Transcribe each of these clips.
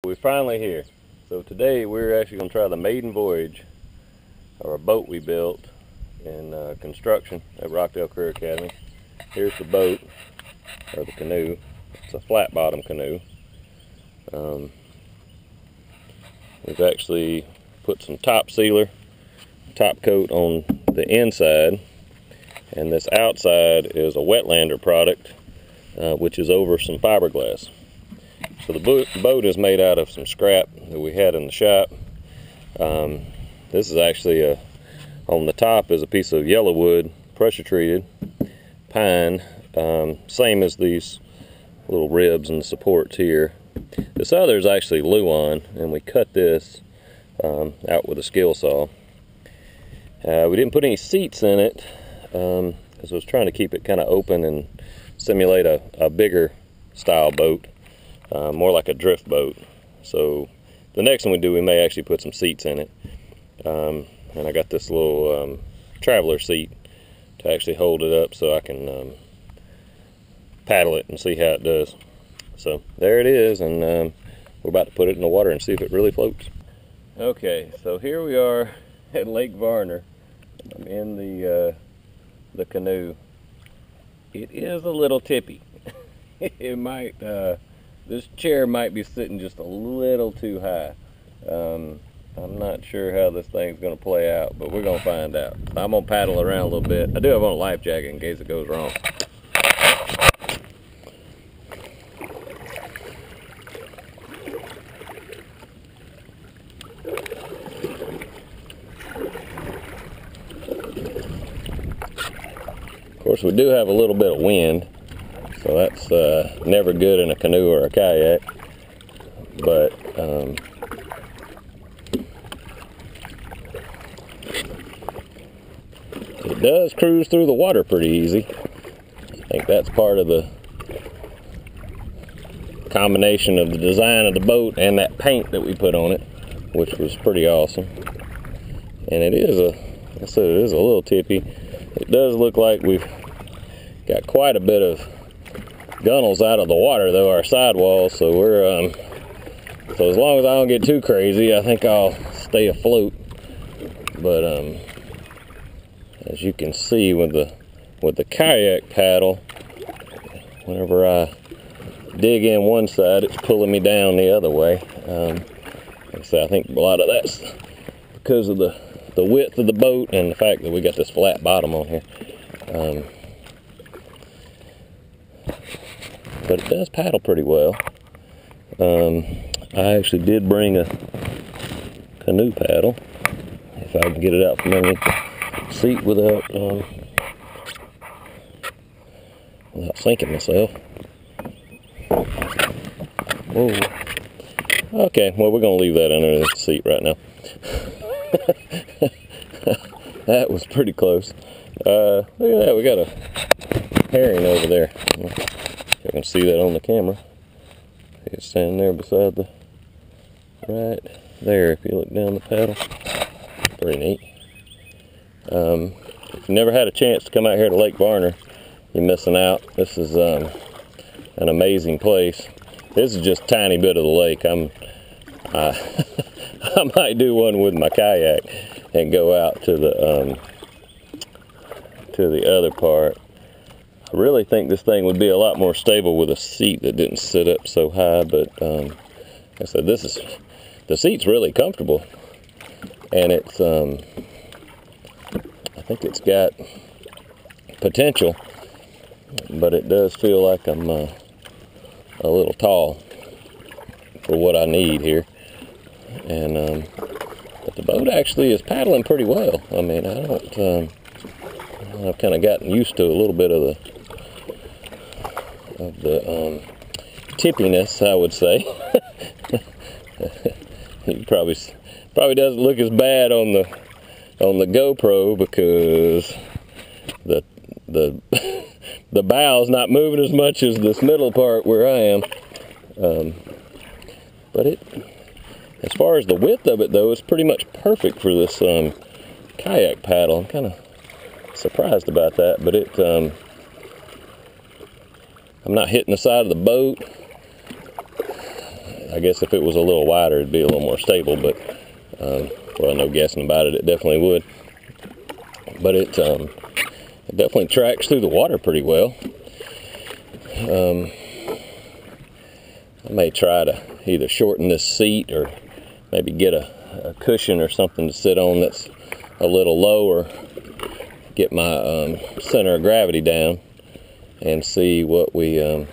We're finally here. So today we're actually going to try the maiden voyage, or a boat we built in construction at Rockdale Career Academy. Here's the boat, or the canoe. It's a flat bottom canoe. We've actually put some top sealer, top coat on the inside, and this outside is a Wetlander product, which is over some fiberglass. So the boat is made out of some scrap that we had in the shop. This is actually on the top is a piece of yellow wood, pressure treated pine, same as these little ribs and the supports here. This other is actually Luan, and we cut this out with a skill saw. We didn't put any seats in it because I was trying to keep it kind of open and simulate a bigger style boat, more like a drift boat. So the next one we do, we may actually put some seats in it. And I got this little traveler seat to actually hold it up so I can paddle it and see how it does. So there it is, and we're about to put it in the water and see if it really floats. Okay, so here we are at Lake Varner. I'm in the canoe. It is a little tippy. It might, this chair might be sitting just a little too high. I'm not sure how this thing's going to play out, but we're going to find out. I'm going to paddle around a little bit. I do have on a life jacket in case it goes wrong. Of course, we do have a little bit of wind, so that's never good in a canoe or a kayak, but it does cruise through the water pretty easy. I think that's part of the combination of the design of the boat and that paint that we put on it, which was pretty awesome. And it is like I said, it is a little tippy. It does look like we've got quite a bit of gunnels out of the water, though, our sidewalls. So we're so as long as I don't get too crazy, I think I'll stay afloat. But as you can see with the kayak paddle, whenever I dig in one side, it's pulling me down the other way. Like I said, I think a lot of that's because of the width of the boat and the fact that we got this flat bottom on here. But it does paddle pretty well. I actually did bring a canoe paddle, if I can get it out from underneath the seat without sinking myself. Whoa. Okay, well, we're going to leave that under the seat right now. That was pretty close. Look at that, we got a herring over there. If I can see that on the camera. He's standing there beside the, right there, if you look down the paddle. Pretty neat. If you never had a chance to come out here to Lake Varner, you're missing out. This is an amazing place. This is just a tiny bit of the lake. I might do one with my kayak and go out to the other part. I really think this thing would be a lot more stable with a seat that didn't sit up so high, but like I said, the seat's really comfortable, and it's I think it's got potential, but it does feel like I'm a little tall for what I need here. And but the boat actually is paddling pretty well. I mean, I've kind of gotten used to a little bit of the tippiness, I would say. It probably doesn't look as bad on the GoPro because the bow's not moving as much as this middle part where I am. But as far as the width of it, though, it's pretty much perfect for this kayak paddle. I'm kind of surprised about that, but I'm not hitting the side of the boat. I guess if it was a little wider, it'd be a little more stable, but well, no guessing about it, it definitely would. But it definitely tracks through the water pretty well. I may try to either shorten this seat or maybe get a cushion or something to sit on that's a little lower, get my center of gravity down, and see what we, you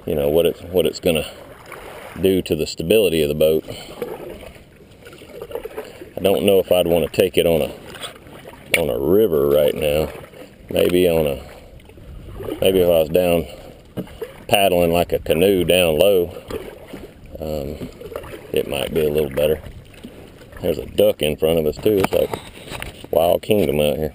know, what it's gonna do to the stability of the boat. I don't know if I'd want to take it on a river right now. Maybe if I was down paddling like a canoe down low, it might be a little better. There's a duck in front of us too. It's like wild kingdom out here.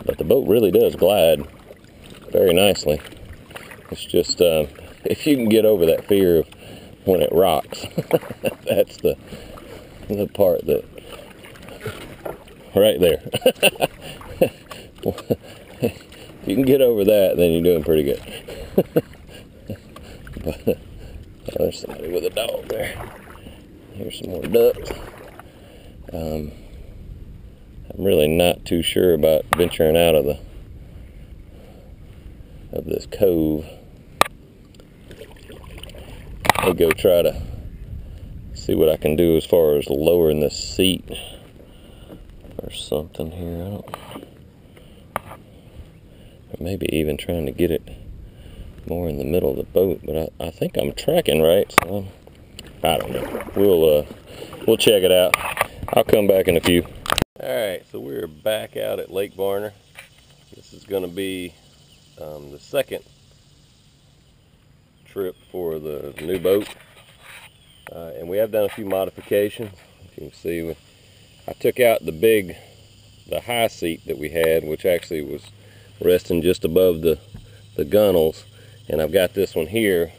But the boat really does glide very nicely. It's just if you can get over that fear of when it rocks, that's the part that right there. If you can get over that, then you're doing pretty good. But there's somebody with a dog there. Here's some more ducks. I'm really not too sure about venturing out of this cove. I'll go try to see what I can do as far as lowering this seat or something here. Or maybe even trying to get it more in the middle of the boat. But I think I'm tracking right, so I don't know. We'll check it out. I'll come back in a few. Alright, so we're back out at Lake Varner. This is going to be the second trip for the new boat. And we have done a few modifications. As you can see, I took out the high seat that we had, which actually was resting just above the gunnels. And I've got this one here,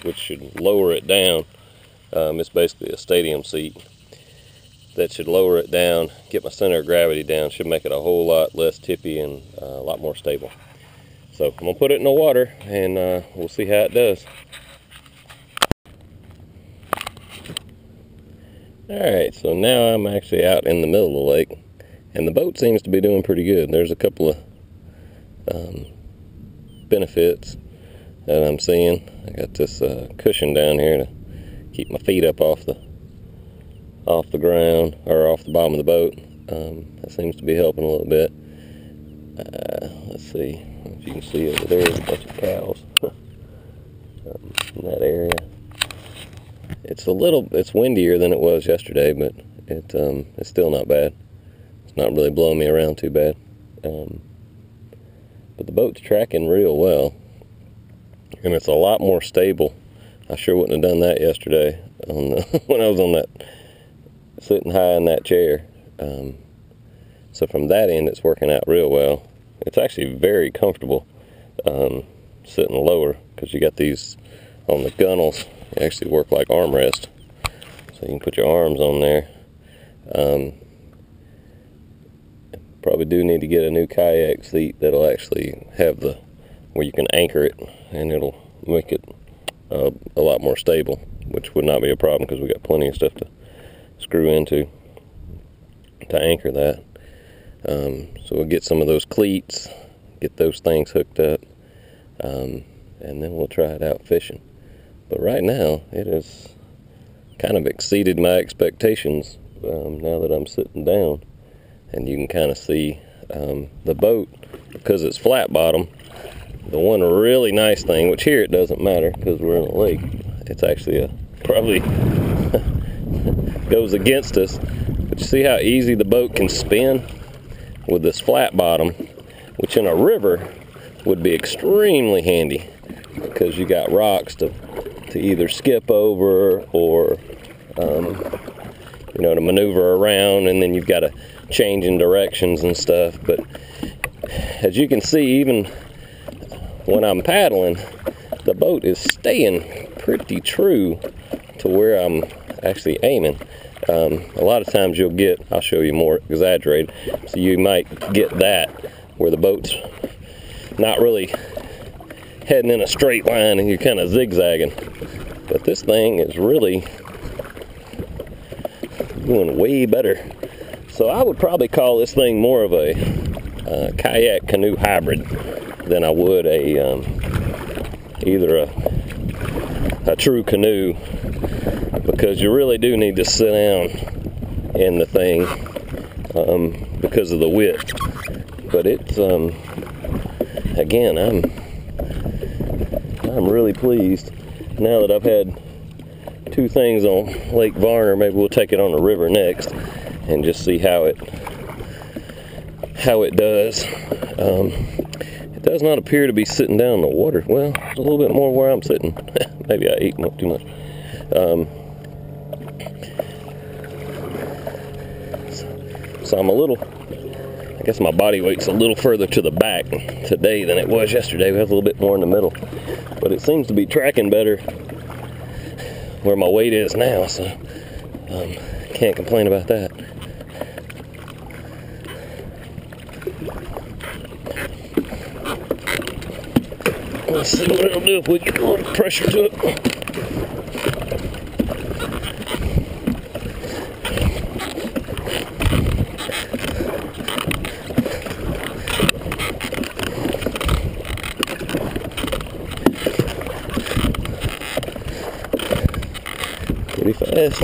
which should lower it down. It's basically a stadium seat. That should lower it down, get my center of gravity down, should make it a whole lot less tippy and a lot more stable. So I'm going to put it in the water and we'll see how it does. Alright, so now I'm actually out in the middle of the lake and the boat seems to be doing pretty good. There's a couple of benefits that I'm seeing. I got this cushion down here to keep my feet up off the ground, or off the bottom of the boat. That seems to be helping a little bit. Let's see if you can see over there, there's a bunch of cows in that area. It's windier than it was yesterday, but it's still not bad. It's not really blowing me around too bad. But the boat's tracking real well, and it's a lot more stable. I sure wouldn't have done that yesterday when I was on that, sitting high in that chair. So from that end, it's working out real well. It's actually very comfortable sitting lower, because you got these on the gunnels. They actually work like armrests, so you can put your arms on there. Probably do need to get a new kayak seat that'll actually have where you can anchor it, and it'll make it a lot more stable, which would not be a problem because we got plenty of stuff to screw into to anchor that. So we'll get some of those cleats, get those things hooked up, and then we'll try it out fishing. But right now it has kind of exceeded my expectations now that I'm sitting down, and you can kind of see the boat, because it's flat bottom. The one really nice thing, which here it doesn't matter because we're in a lake, it's actually probably goes against us, but you see how easy the boat can spin with this flat bottom, which in a river would be extremely handy because you got rocks to either skip over or to maneuver around, and then you've got to change in directions and stuff. But as you can see, even when I'm paddling, the boat is staying pretty true to where I'm actually aiming. A lot of times you'll get, I'll show you more exaggerated, so you might get that where the boat's not really heading in a straight line and you're kind of zigzagging. But this thing is really doing way better. So I would probably call this thing more of a kayak canoe hybrid than I would either a true canoe, because you really do need to sit down in the thing because of the width. But it's again, I'm really pleased now that I've had 2 things on Lake Varner. Maybe we'll take it on the river next and just see how it does. It does not appear to be sitting down in the water. Well, a little bit more where I'm sitting. Maybe I ate too much. So I'm I guess my body weight's a little further to the back today than it was yesterday. We have a little bit more in the middle. But it seems to be tracking better where my weight is now, so can't complain about that. Let's see what it'll do if we get a little pressure to it. Pretty fast.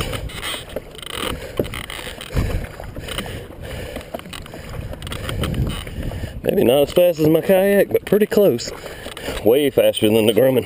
Maybe not as fast as my kayak, but pretty close. Way faster than the Grumman.